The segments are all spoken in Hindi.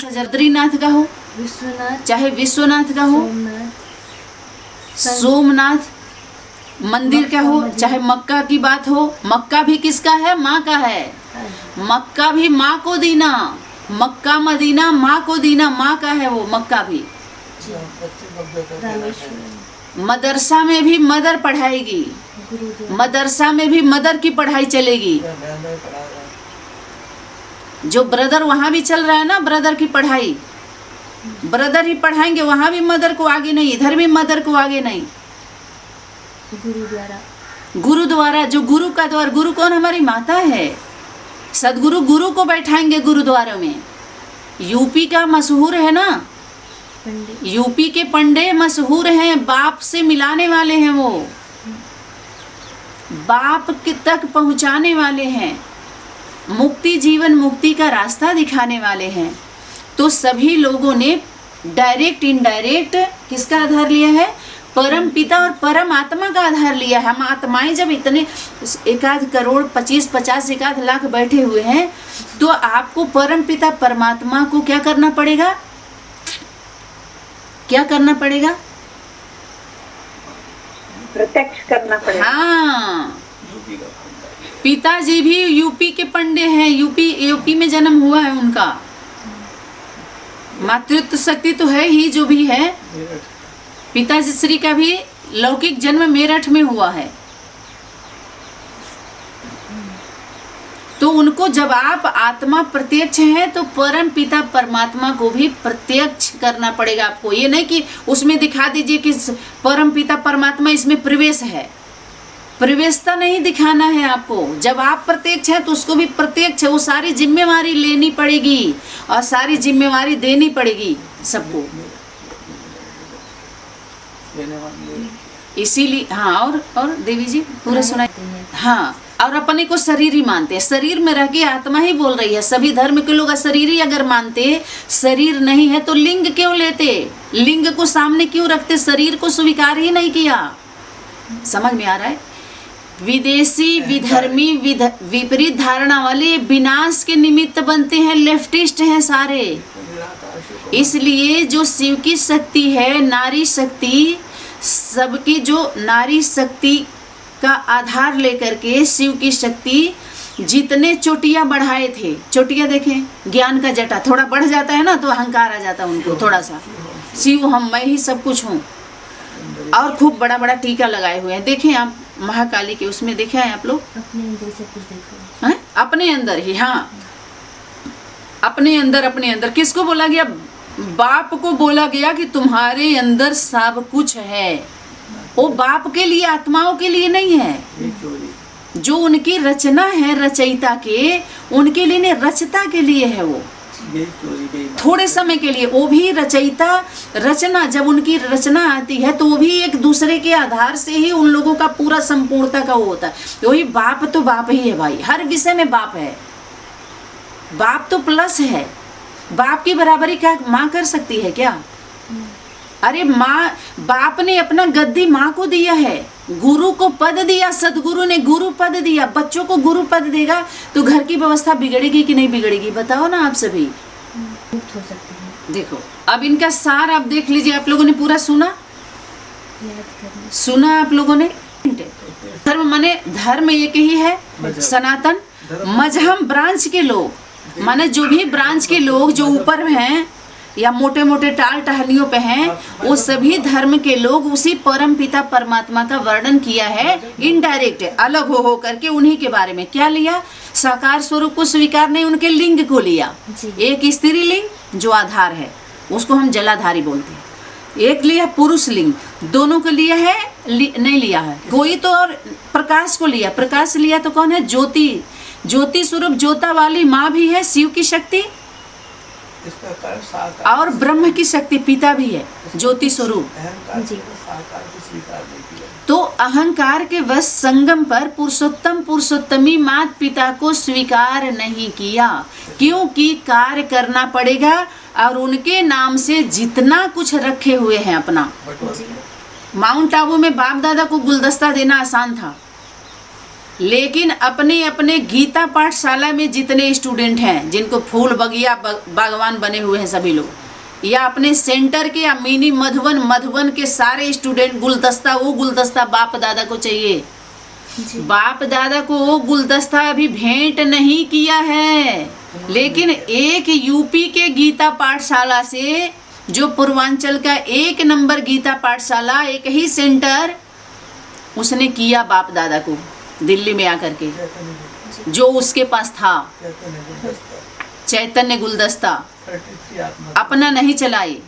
सा बद्रीनाथ का हो, विश्वनाथ, चाहे विश्वनाथ का हो, सोमनाथ मंदिर का हो, चाहे मक्का की बात हो। मक्का भी किसका है? माँ का है। मक्का भी माँ को दीना, मक्का मदीना माँ को दीना, माँ का है वो मक्का भी। मदरसा में भी मदर पढ़ाएगी, मदरसा में भी मदर की पढ़ाई चलेगी। जो ब्रदर वहाँ भी चल रहा है ना, ब्रदर की पढ़ाई, ब्रदर ही पढ़ाएंगे, वहाँ भी मदर को आगे नहीं, इधर भी मदर को आगे नहीं। गुरुद्वारा, जो गुरु का द्वार, गुरु कौन? हमारी माता है। सदगुरु गुरु को बैठाएंगे गुरुद्वारों में। यूपी का मशहूर है ना, यूपी के पंडे मशहूर हैं, बाप से मिलाने वाले हैं, वो बाप के तक पहुंचाने वाले हैं, मुक्ति जीवन मुक्ति का रास्ता दिखाने वाले हैं। तो सभी लोगों ने डायरेक्ट इनडायरेक्ट किसका आधार लिया है? परम पिता और परम आत्मा का आधार लिया है। हम आत्माएं जब इतने 1 करोड़ 25-50 1 लाख बैठे हुए हैं, तो आपको परम पिता परमात्मा को क्या करना पड़ेगा? क्या करना पड़ेगा? प्रत्यक्ष करना पड़ेगा। हाँ, पिताजी भी यूपी के पंडे हैं, यूपी में जन्म हुआ है उनका। मातृत्व शक्ति तो है ही, जो भी है। पिताजी श्री का भी लौकिक जन्म मेरठ में हुआ है। तो उनको जब आप आत्मा प्रत्यक्ष है, तो परम पिता परमात्मा को भी प्रत्यक्ष करना पड़ेगा आपको। ये नहीं कि उसमें दिखा दीजिए कि परम पिता परमात्मा इसमें प्रवेश है, प्रवेशता नहीं दिखाना है आपको। जब आप प्रत्यक्ष है तो उसको भी प्रत्यक्ष है, वो सारी जिम्मेवारी लेनी पड़ेगी और सारी जिम्मेवारी देनी पड़ेगी सबको। इसीलिए हाँ, और देवी जी पूरा सुनाई। हाँ, और अपने को शरीर ही मानते हैं, शरीर में रह के आत्मा ही बोल रही है। सभी धर्म के लोग शरीर ही अगर मानते, शरीर नहीं है तो लिंग क्यों लेते? लिंग को सामने क्यों रखते? शरीर को स्वीकार ही नहीं किया। समझ में आ रहा है? विदेशी विधर्मी विपरीत धारणा वाले विनाश के निमित्त बनते हैं, लेफ्टिस्ट हैं सारे। इसलिए जो शिव की शक्ति है, नारी शक्ति, सबकी जो नारी शक्ति का आधार लेकर के शिव की शक्ति जितने चोटियां बढ़ाए थे, चोटियां देखें, ज्ञान का जटा थोड़ा बढ़ जाता है ना तो अहंकार आ जाता है उनको थोड़ा सा। शिव हम, मैं ही सब कुछ हूँ। और खूब बड़ा बड़ा टीका लगाए हुए हैं, देखें आप महाकाली के उसमें देखे हैं आप लोग? अपने अंदर सब कुछ देखो। हैं? अपने अंदर ही, हाँ, अपने अंदर किसको बोला गया? बाप को बोला गया कि तुम्हारे अंदर सब कुछ है। वो बाप के लिए, आत्माओं के लिए नहीं है। जो उनकी रचना है रचयिता के, उनके लिए नहीं, रचता के लिए है वो। थोड़े समय के लिए वो भी रचयिता, रचना, जब उनकी रचना आती है तो वो भी एक दूसरे के आधार से ही उन लोगों का पूरा संपूर्णता का वो होता है। वही बाप तो बाप ही है भाई, हर विषय में बाप है। बाप तो प्लस है। बाप की बराबरी क्या माँ कर सकती है क्या? अरे माँ, बाप ने अपना गद्दी माँ को दिया है, गुरु को पद दिया, सदगुरु ने गुरु पद दिया। बच्चों को गुरु पद देगा तो घर की व्यवस्था बिगड़ेगी कि नहीं बिगड़ेगी? बताओ ना आप सभी। हो सकती है। देखो अब इनका सार आप देख लीजिए। आप लोगों ने पूरा सुना? याद करना। सुना आप लोगों ने? धर्म माने धर्म एक ही है, सनातन। मजहब ब्रांच के लोग, माने जो भी ब्रांच के लोग जो ऊपर हैं या मोटे मोटे टाल टहलियों पे हैं, वो सभी धर्म के लोग उसी परम पिता परमात्मा का वर्णन किया है इनडायरेक्ट, अलग हो करके उन्हीं के बारे में। क्या लिया? साकार स्वरूप को स्वीकार नहीं, उनके लिंग को लिया। एक स्त्री लिंग जो आधार है उसको हम जलाधारी बोलते हैं, एक लिया पुरुष लिंग, दोनों को लिया है नहीं लिया है कोई तो। और प्रकाश को लिया, प्रकाश लिया तो कौन है? ज्योति, ज्योति स्वरूप ज्योता वाली माँ भी है, शिव की शक्ति, और ब्रह्म की शक्ति पिता भी है, ज्योति स्वरूप। तो अहंकार के वश संगम पर पुरुषोत्तमी मात पिता को स्वीकार नहीं किया, क्योंकि कार्य करना पड़ेगा और उनके नाम से जितना कुछ रखे हुए हैं अपना। माउंट आबू में बाप दादा को गुलदस्ता देना आसान था, लेकिन अपने अपने गीता पाठशाला में जितने स्टूडेंट हैं, जिनको फूल बगिया बागवान बने हुए हैं सभी लोग, या अपने सेंटर के या मिनी मधुबन के सारे स्टूडेंट, गुलदस्ता, वो गुलदस्ता बाप दादा को चाहिए। बाप दादा को वो गुलदस्ता अभी भेंट नहीं किया है, लेकिन एक यूपी के गीता पाठशाला से, जो पूर्वांचल का 1 नंबर गीता पाठशाला, एक ही सेंटर उसने किया बाप दादा को दिल्ली में आकर के, जो उसके पास था चैतन्य गुलदस्ता, अपना नहीं चलाई।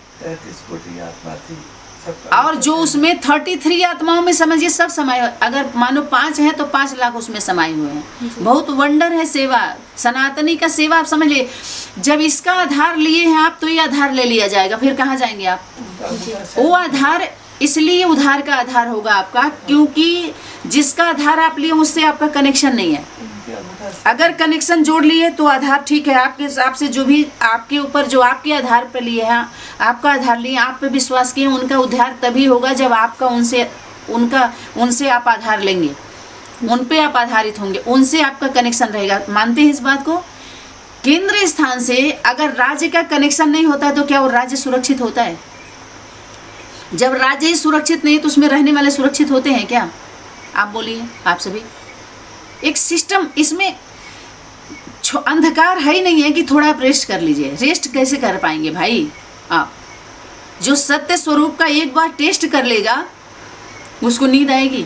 और जो उसमें 33 आत्माओं में समझिए सब समाये, अगर मानो 5 हैं तो 5 लाख उसमें समाये हुए हैं। बहुत वंडर है सेवा, सनातनी का सेवा। आप समझिए, जब इसका आधार लिए हैं आप, तो ये आधार ले लिया जाएगा, फिर कहाँ जाएंगे आप? वो आधार इसलिए उधार का आधार होगा आपका, क्योंकि जिसका आधार आप लिए उससे आपका कनेक्शन नहीं है। अगर कनेक्शन जोड़ लिए तो आधार ठीक है, आपके हिसाब से जो भी आपके ऊपर, जो आपके आधार पर लिए हैं, आपका आधार लिए, आप पे विश्वास किए, उनका उद्धार तभी होगा जब आपका उनसे आप आधार लेंगे, उन पे आप आधारित होंगे, उनसे आपका कनेक्शन रहेगा। मानते हैं इस बात को? केंद्र स्थान से अगर राज्य का कनेक्शन नहीं होता तो क्या वो राज्य सुरक्षित होता है? जब राज्य ही सुरक्षित नहीं तो उसमें रहने वाले सुरक्षित होते हैं क्या? आप बोलिए, आप सभी। एक सिस्टम, इसमें अंधकार है ही नहीं है कि थोड़ा आप रेस्ट कर लीजिए। रेस्ट कैसे कर पाएंगे भाई आप? जो सत्य स्वरूप का एक बार टेस्ट कर लेगा उसको नींद आएगी।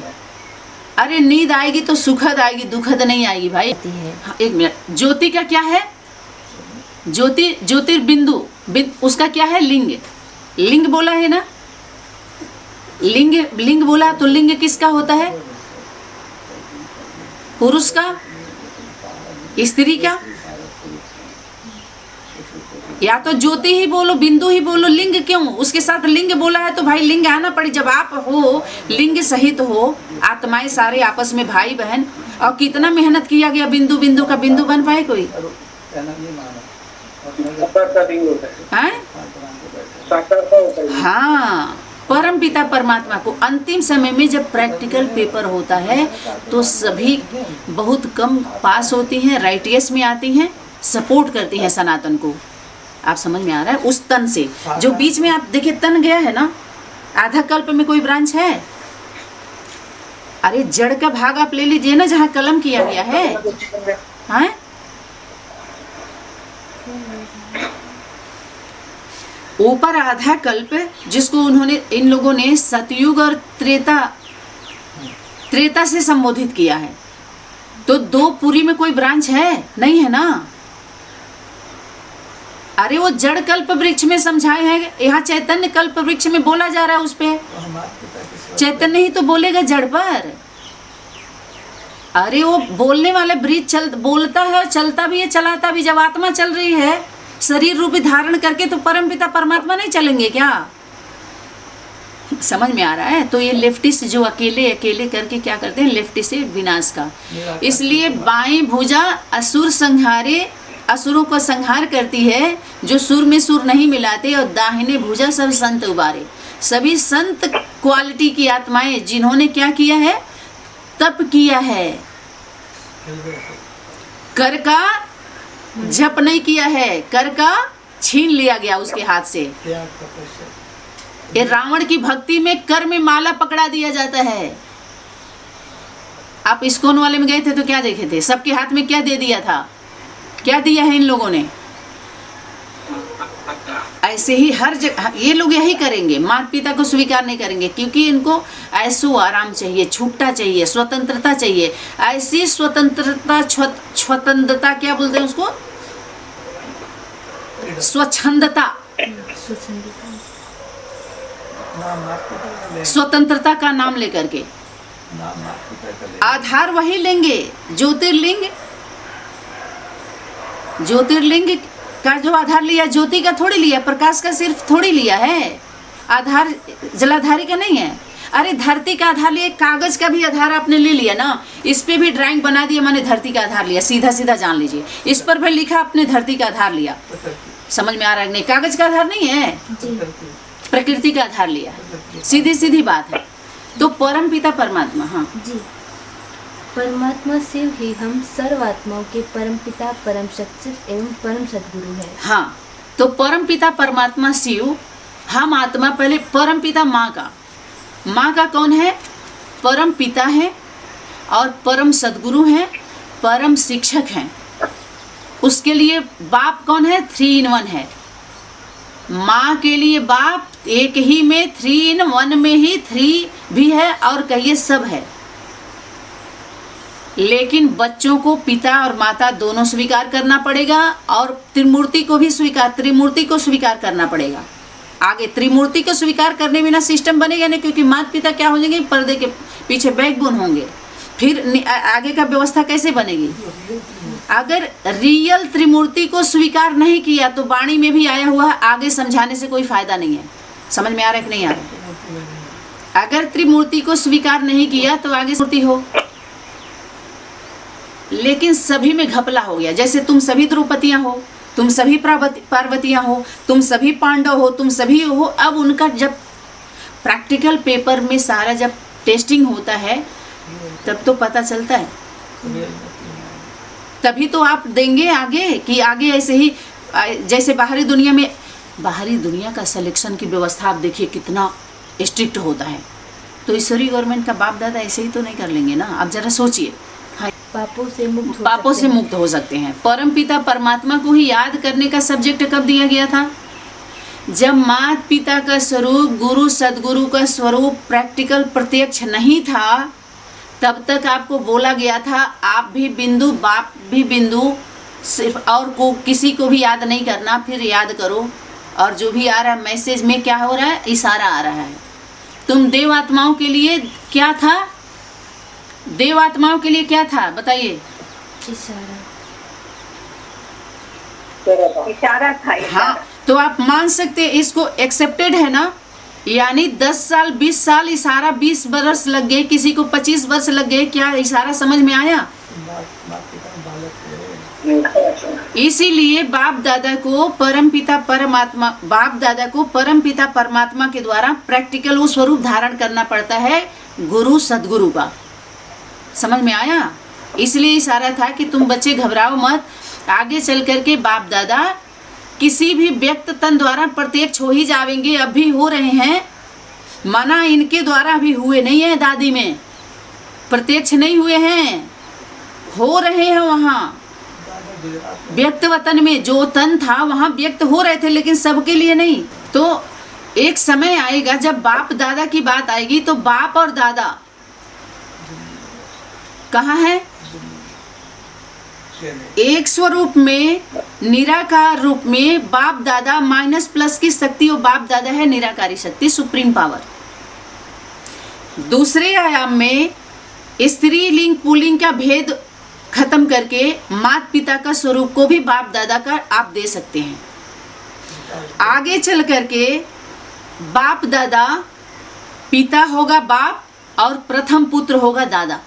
अरे नींद आएगी तो सुखद आएगी, दुखद नहीं आएगी भाई। हाँ, 1 मिनट। ज्योति का क्या है? ज्योतिर्बिंदु, उसका क्या है? लिंग। लिंग बोला है ना, लिंग बोला तो लिंग किसका होता है? पुरुष का, स्त्री का? या तो ज्योति ही बोलो, बिंदु ही बोलो, लिंग क्यों? उसके साथ लिंग बोला है तो भाई लिंग आना पड़े। जब आप हो लिंग सहित हो, आत्माएं सारे आपस में भाई बहन, और कितना मेहनत किया गया, बिंदु का बिंदु बन पाए कोई? हाँ, परम पिता परमात्मा को अंतिम समय में जब प्रैक्टिकल पेपर होता है तो सभी बहुत कम पास होती हैं, राइटियस में आती हैं, सपोर्ट करती हैं सनातन को। आप समझ में आ रहा है? उस तन से जो बीच में आप देखिए तन गया है ना, आधा कल्प में कोई ब्रांच है? अरे जड़ का भाग आप ले लीजिए ना, जहाँ कलम किया गया है। हाँ, ऊपर आधा कल्प जिसको इन लोगों ने सतयुग और त्रेता से संबोधित किया है, तो 2 पुरी में कोई ब्रांच है? नहीं है ना। अरे वो जड़ कल्प वृक्ष में समझाए हैं, यहाँ चैतन्य कल्प वृक्ष में बोला जा रहा है। उस पे चैतन्य ही तो बोलेगा जड़ पर। अरे वो बोलने वाले वृक्ष बोलता है, चलता भी है, चलाता भी। जब आत्मा चल रही है शरीर रूपी धारण करके, तो परमपिता परमात्मा नहीं चलेंगे क्या? समझ में आ रहा है? तो ये लेफ्टिस्ट जो अकेले करके क्या करते हैं, लेफ्टिस्ट विनाश का। इसलिए बाएं भुजा असुरों को संहार करती है, जो सुर में सुर नहीं मिलाते, और दाहिने भुजा सब संत उबारे। सभी संत क्वालिटी की आत्माएं जिन्होंने क्या किया है, तप किया है, कर का जप नहीं किया है, कर का छीन लिया गया उसके हाथ से। ये रावण की भक्ति में कर में माला पकड़ा दिया जाता है। आप इस्कॉन वाले में गए थे तो क्या देखे थे? सबके हाथ में क्या दे दिया था? क्या दिया है इन लोगों ने? ऐसे ही हर जगह ये लोग यही करेंगे, माता पिता को स्वीकार नहीं करेंगे, क्योंकि इनको ऐसो आराम चाहिए, छूटा चाहिए, स्वतंत्रता चाहिए। ऐसी स्वतंत्रता क्या बोलते हैं उसको? स्वच्छंदता, स्वतंत्रता का नाम लेकर के आधार वही लेंगे। ज्योतिर्लिंग का जो आधार लिया, ज्योति का थोड़ी लिया, प्रकाश का सिर्फ थोड़ी लिया है, आधार जलाधारी का नहीं है। अरे धरती का आधार लिया, कागज का भी आधार आपने ले लिया ना, इस पे भी ड्राइंग बना दिया, मैंने धरती का आधार लिया, सीधा सीधा जान लीजिए। इस पर भी लिखा आपने धरती का आधार लिया। समझ में आ रहा है? नहीं, कागज का आधार नहीं है, प्रकृति का आधार लिया, सीधी सीधी बात है। तो परम पिता परमात्मा, हाँ जी, परमात्मा शिव ही हम सर्वात्माओं के परम पिता, परम सचिव एवं परम सद्गुरु है। हाँ, तो परम पिता परमात्मा शिव हम आत्मा, पहले परम पिता माँ का कौन है? परम पिता है और परम सद्गुरु हैं, परम शिक्षक हैं। उसके लिए बाप कौन है? 3 in 1 है। माँ के लिए बाप एक ही में 3 in 1 में ही 3 भी है और कहिए सब है। लेकिन बच्चों को पिता और माता दोनों स्वीकार करना पड़ेगा और त्रिमूर्ति को स्वीकार करना पड़ेगा। आगे त्रिमूर्ति को स्वीकार करने में ना सिस्टम बनेगा नहीं, क्योंकि माता पिता क्या हो जाएंगे? पर्दे के पीछे बैकबोन होंगे। फिर आगे का व्यवस्था कैसे बनेगी? अगर रियल त्रिमूर्ति को स्वीकार नहीं किया तो वाणी में भी आया हुआ आगे समझाने से कोई फायदा नहीं है। समझ में आ रहा है कि नहीं आ रहा? अगर त्रिमूर्ति को स्वीकार नहीं किया तो आगे मूर्ति हो, लेकिन सभी में घपला हो गया। जैसे तुम सभी द्रौपदियां हो, तुम सभी पार्वतियां हो, तुम सभी पांडव हो, तुम सभी हो। अब उनका जब प्रैक्टिकल पेपर में सारा जब टेस्टिंग होता है तब तो पता चलता है, तभी तो आप देंगे आगे कि आगे ऐसे ही जैसे बाहरी दुनिया का सिलेक्शन की व्यवस्था आप देखिए कितना स्ट्रिक्ट होता है। तो ईश्वरी गवर्नमेंट का बाप दादा ऐसे ही तो नहीं कर लेंगे ना। आप जरा सोचिए, पापों से मुक्त हो सकते हैं। परम पिता परमात्मा को ही याद करने का सब्जेक्ट कब दिया गया था? जब माता पिता का स्वरूप, गुरु सदगुरु का स्वरूप प्रैक्टिकल प्रत्यक्ष नहीं था, तब तक आपको बोला गया था आप भी बिंदु, बाप भी बिंदु, सिर्फ और को किसी को भी याद नहीं करना, फिर याद करो। और जो भी आ रहा है मैसेज में क्या हो रहा है? इशारा आ रहा है। तुम देवात्माओं के लिए क्या था? देवात्माओं के लिए क्या था बताइए? इशारा था। हाँ, तो आप मान सकते हैं इसको एक्सेप्टेड है ना। यानी 10 साल 20 साल इशारा, 20 वर्ष लग गए, किसी को 25 वर्ष लग गए। क्या इशारा समझ में आया? इसीलिए बाप दादा को परम पिता परमात्मा के द्वारा प्रैक्टिकल वो स्वरूप धारण करना पड़ता है गुरु सदगुरु का। समझ में आया? इसलिए इशारा था कि तुम बच्चे घबराओ मत, आगे चल करके बाप दादा किसी भी व्यक्त तन द्वारा प्रत्यक्ष हो ही जाएंगे। अभी हो रहे हैं, मना इनके द्वारा अभी हुए नहीं है। दादी में प्रत्यक्ष नहीं हुए हैं, हो रहे हैं। वहाँ व्यक्त वतन में जो तन था वहाँ व्यक्त हो रहे थे, लेकिन सबके लिए नहीं। तो एक समय आएगा जब बाप दादा की बात आएगी तो बाप और दादा कहाँ है? एक स्वरूप में, निराकार रूप में बाप दादा माइनस प्लस की शक्ति, और बाप दादा है निराकारी शक्ति, सुप्रीम पावर। दूसरे आयाम में स्त्री लिंग पुल्लिंग का भेद खत्म करके माता पिता का स्वरूप को भी बाप दादा का आप दे सकते हैं। आगे चल करके बाप दादा, पिता होगा बाप और प्रथम पुत्र होगा दादा।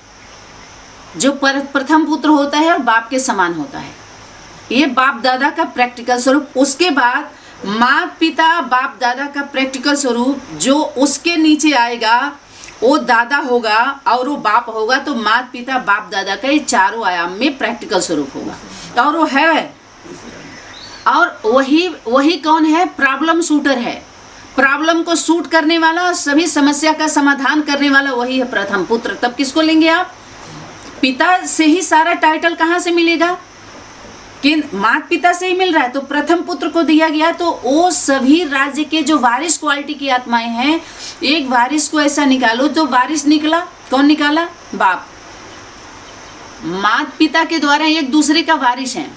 जो प्रथम पुत्र होता है और बाप के समान होता है, ये बाप दादा का प्रैक्टिकल स्वरूप। उसके बाद माता पिता बाप दादा का प्रैक्टिकल स्वरूप जो उसके नीचे आएगा वो दादा होगा और वो बाप होगा। तो माता पिता बाप दादा का ये चारों आयाम में प्रैक्टिकल स्वरूप होगा। और वो है, और वही कौन है? प्रॉब्लम शूटर है। प्रॉब्लम को शूट करने वाला, सभी समस्या का समाधान करने वाला वही है प्रथम पुत्र। तब किसको लेंगे आप? पिता से ही सारा टाइटल कहाँ से मिलेगा? कि माता पिता से ही मिल रहा है, तो प्रथम पुत्र को दिया गया। तो वो सभी राज्य के जो वारिस क्वालिटी की आत्माएं हैं, एक वारिस को ऐसा निकालो तो वारिस निकला। कौन निकाला? बाप। माता पिता के द्वारा एक दूसरे का वारिस है।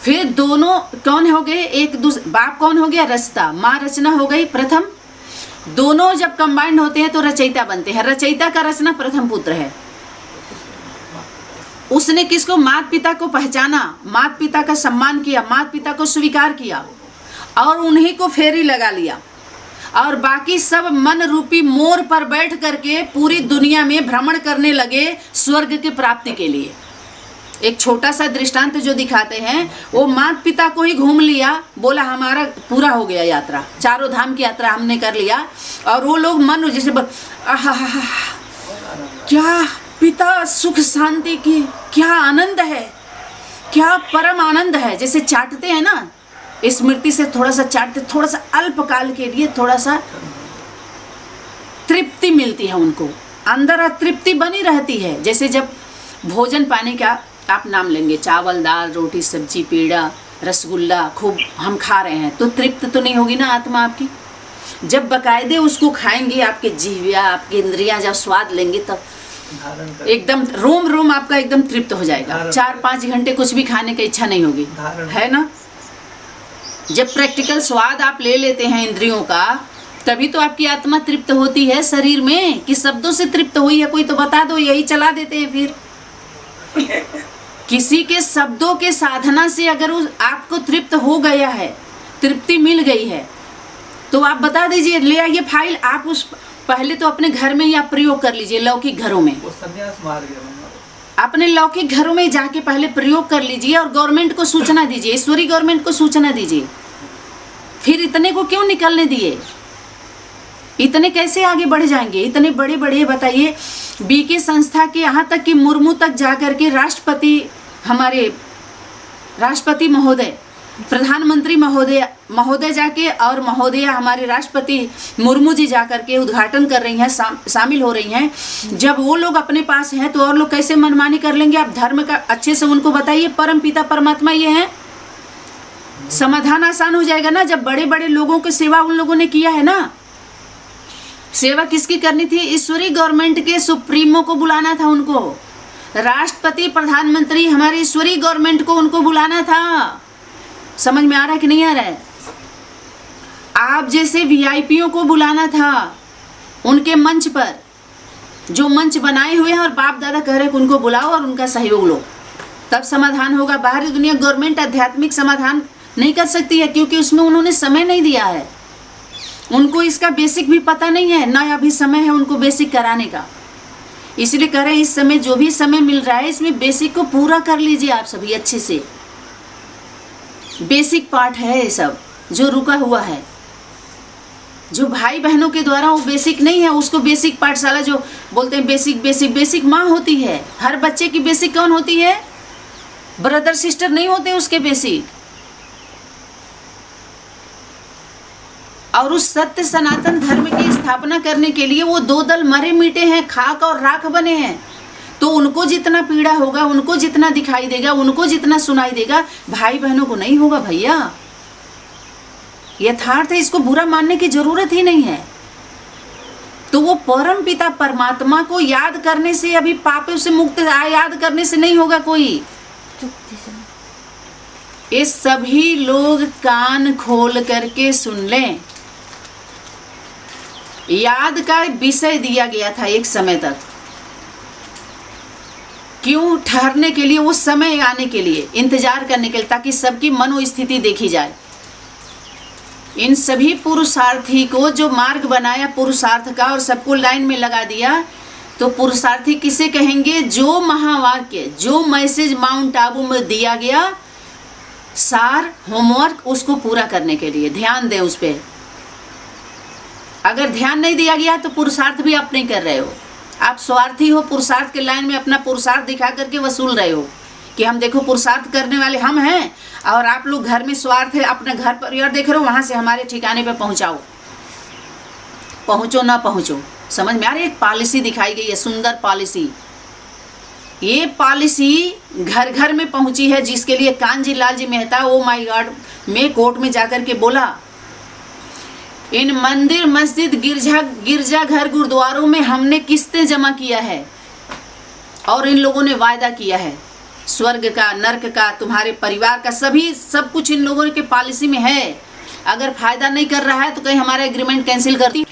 फिर दोनों कौन हो गए? एक दूसरे। बाप कौन हो गया? रचता। माँ रचना हो गई प्रथम। दोनों जब कंबाइंड होते हैं तो रचयिता बनते हैं। रचयिता का रचना प्रथम पुत्र है। उसने किसको? माता पिता को पहचाना, माता पिता का सम्मान किया, माता पिता को स्वीकार किया और उन्हीं को फेरी लगा लिया। और बाकी सब मन रूपी मोर पर बैठ करके पूरी दुनिया में भ्रमण करने लगे स्वर्ग की प्राप्ति के लिए। एक छोटा सा दृष्टांत जो दिखाते हैं, वो माता पिता को ही घूम लिया, बोला हमारा पूरा हो गया यात्रा, चारों धाम की यात्रा हमने कर लिया। और वो लोग मन जैसे क्या पिता सुख शांति की क्या आनंद है, क्या परम आनंद है। जैसे चाटते हैं ना, स्मृति से थोड़ा सा चाटते, थोड़ा सा अल्पकाल के लिए थोड़ा सा तृप्ति मिलती है उनको, अंदर अतृप्ति बनी रहती है। जैसे जब भोजन पानी का आप नाम लेंगे, चावल दाल रोटी सब्जी पेड़ा रसगुल्ला खूब हम खा रहे हैं, तो तृप्त तो नहीं होगी ना आत्मा आपकी। जब बकायदे उसको खाएंगे, आपके जीवा आपकी इंद्रियां जब स्वाद लेंगे, तब एकदम रोम रोम आपका एकदम तृप्त हो जाएगा। 4-5 घंटे कुछ भी खाने की इच्छा नहीं होगी, है ना। जब प्रैक्टिकल स्वाद आप ले लेते हैं इंद्रियों का, तभी तो आपकी आत्मा तृप्त होती है शरीर में। कि शब्दों से तृप्त हुई है कोई तो बता दो, यही चला देते हैं फिर। किसी के शब्दों के साधना से अगर आपको तृप्त हो गया है, तृप्ति मिल गई है, तो आप बता दीजिए, ले आइए फाइल। आप उस पहले तो अपने घर में ही आप प्रयोग कर लीजिए, लौकिक घरों में। वो सन्यास मार गया। अपने लौकिक घरों में जाके पहले प्रयोग कर लीजिए और गवर्नमेंट को सूचना दीजिए, ईश्वरी गवर्नमेंट को सूचना दीजिए। फिर इतने को क्यों निकलने दिए? इतने कैसे आगे बढ़ जाएंगे? इतने बड़े बड़े बताइए, बीके संस्था के यहाँ तक कि मुर्मू तक जाकर के राष्ट्रपति, हमारे राष्ट्रपति महोदय, प्रधानमंत्री महोदय जाके और महोदया हमारे राष्ट्रपति मुर्मू जी जाकर के उद्घाटन कर रही हैं, शामिल हो रही हैं। जब वो लोग अपने पास हैं तो और लोग कैसे मनमानी कर लेंगे? आप धर्म का अच्छे से उनको बताइए, परम पिता परमात्मा ये है, समाधान आसान हो जाएगा ना। जब बड़े बड़े लोगों की सेवा उन लोगों ने किया है ना, सेवा किसकी करनी थी? ईश्वरी गवर्नमेंट के सुप्रीमो को बुलाना था उनको, राष्ट्रपति प्रधानमंत्री हमारी ईश्वरी गवर्नमेंट को उनको बुलाना था। समझ में आ रहा है कि नहीं आ रहा है? आप जैसे वीआईपीओ को बुलाना था उनके मंच पर, जो मंच बनाए हुए हैं और बाप दादा कह रहे हैं कि उनको बुलाओ और उनका सहयोग लो, तब समाधान होगा। बाहरी दुनिया गवर्नमेंट आध्यात्मिक समाधान नहीं कर सकती है, क्योंकि उसमें उन्होंने समय नहीं दिया है, उनको इसका बेसिक भी पता नहीं है ना, अभी समय है उनको बेसिक कराने का। इसलिए कह रहे हैं इस समय जो भी समय मिल रहा है, इसमें बेसिक को पूरा कर लीजिए आप सभी अच्छे से। बेसिक पार्ट है ये सब जो रुका हुआ है, जो भाई बहनों के द्वारा वो बेसिक नहीं है, उसको बेसिक पाठशाला जो बोलते हैं, बेसिक बेसिक बेसिक माँ होती है। हर बच्चे की बेसिक कौन होती है? ब्रदर सिस्टर नहीं होते उसके बेसिक। और उस सत्य सनातन धर्म की स्थापना करने के लिए वो 2 दल मरे मिटे हैं, खाक और राख बने हैं। तो उनको जितना पीड़ा होगा, उनको जितना दिखाई देगा, उनको जितना सुनाई देगा, भाई बहनों को नहीं होगा भैया। यथार्थ है, इसको बुरा मानने की जरूरत ही नहीं है। तो वो परम पिता परमात्मा को याद करने से, अभी पापों से मुक्त याद करने से नहीं होगा कोई। ये सभी लोग कान खोल करके सुन लें। याद का विषय दिया गया था एक समय तक, क्यों? ठहरने के लिए, उस समय आने के लिए, इंतजार करने के लिए, ताकि सबकी मनोस्थिति देखी जाए। इन सभी पुरुषार्थी को जो मार्ग बनाया पुरुषार्थ का और सबको लाइन में लगा दिया, तो पुरुषार्थी किसे कहेंगे? जो महावाक्य, जो मैसेज माउंट आबू में दिया गया, सार होमवर्क, उसको पूरा करने के लिए ध्यान दें उस पर। अगर ध्यान नहीं दिया गया तो पुरुषार्थ भी आप नहीं कर रहे हो, आप स्वार्थी हो। पुरुषार्थ के लाइन में अपना पुरुषार्थ दिखा करके वसूल रहे हो कि हम देखो पुरुषार्थ करने वाले हम हैं, और आप लोग घर में स्वार्थ है, अपना घर परिवार देख रहे हो, वहाँ से हमारे ठिकाने पे पहुँचाओ। पहुँचो ना पहुँचो, समझ में आ रही है? एक पॉलिसी दिखाई गई है, सुंदर पॉलिसी। ये पॉलिसी घर घर में पहुँची है, जिसके लिए Kanji Lal ji Mehta, oh my God, में कोर्ट में जाकर के बोला, इन मंदिर मस्जिद गिरजा घर गुरुद्वारों में हमने किस्तें जमा किया है, और इन लोगों ने वायदा किया है स्वर्ग का, नर्क का, तुम्हारे परिवार का, सभी सब कुछ इन लोगों के पॉलिसी में है। अगर फायदा नहीं कर रहा है तो कहीं हमारा एग्रीमेंट कैंसिल कर दी।